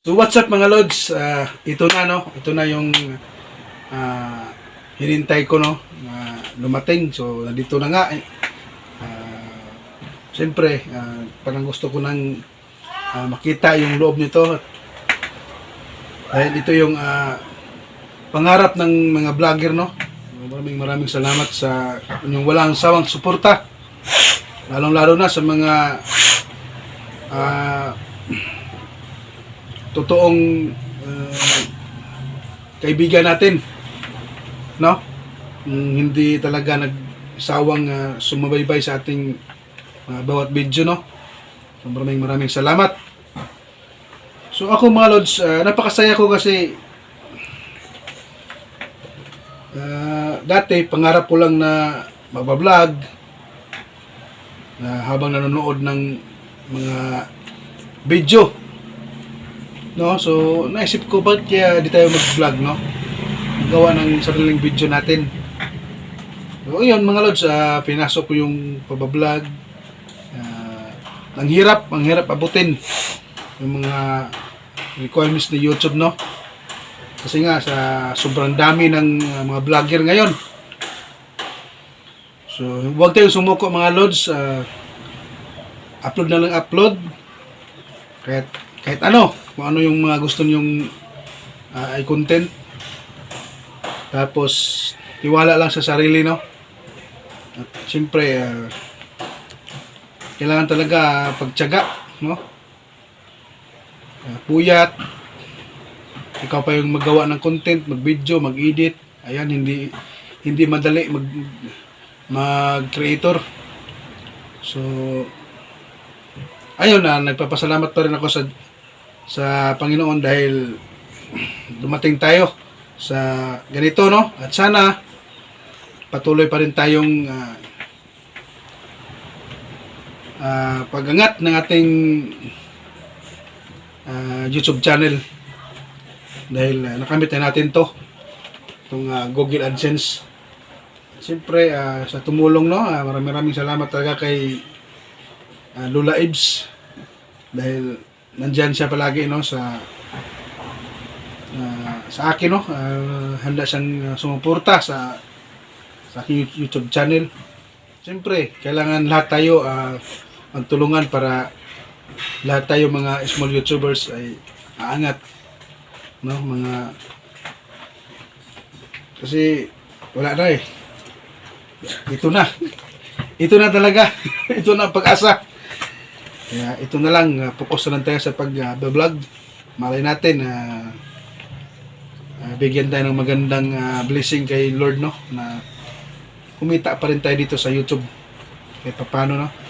So what's up mga Lods? Ito na no, ito na yung hinintay ko no na lumating. So nandito na nga. Siyempre, parang gusto ko nang makita yung loob nito. Dahil ito yung pangarap ng mga vlogger no. Maraming salamat sa inyong walang sawang suporta. Lalong-lalo na sa mga totoong kaibigan natin, no? Hindi talaga nagsawang sumabaybay sa ating bawat video, no? So, maraming salamat. So ako mga Lods, napakasaya ko kasi dati pangarap ko lang na magbablog na habang nanonood ng mga video, no? So naisip ko bakit kaya di tayo mag-vlog, no? Gawa ng sariling video natin. So yun mga Lods, pinasok ko yung pagbablog. Ang hirap abutin yung mga requirements ni YouTube, no? Kasi nga sa sobrang dami ng mga vlogger ngayon. So huwag tayong sumuko mga Lods, upload na lang upload. Kahit ano, kung ano yung mga gusto nyong i-content. Tapos tiwala lang sa sarili, no? At siyempre kailangan talaga pagtiyaga, no? Puyat. Ikaw pa yung maggawa ng content, mag-video, mag-edit. Ayan, hindi madali mag-creator. So ayun nagpapasalamat pa rin ako sa Panginoon dahil dumating tayo sa ganito, no? At sana patuloy pa rin tayong pag-angat ng ating YouTube channel dahil nakamit na natin itong Google AdSense. Siyempre sa tumulong, no? Maraming salamat talaga kay Lola Ibs dahil nandyan siya palagi, no, sa akin, no. Handa siyang sumuporta sa aking YouTube channel. Siyempre kailangan lahat tayo magtulungan para lahat tayo mga small YouTubers ay aangat, no, mga kasi wala na ito na talaga ito na ang pag-asa. Kaya ito na lang, focus na lang tayo sa pag-vlog. Malay natin bigyan tayo ng magandang blessing kay Lord, no, na kumita pa rin tayo dito sa YouTube kahit paano, no.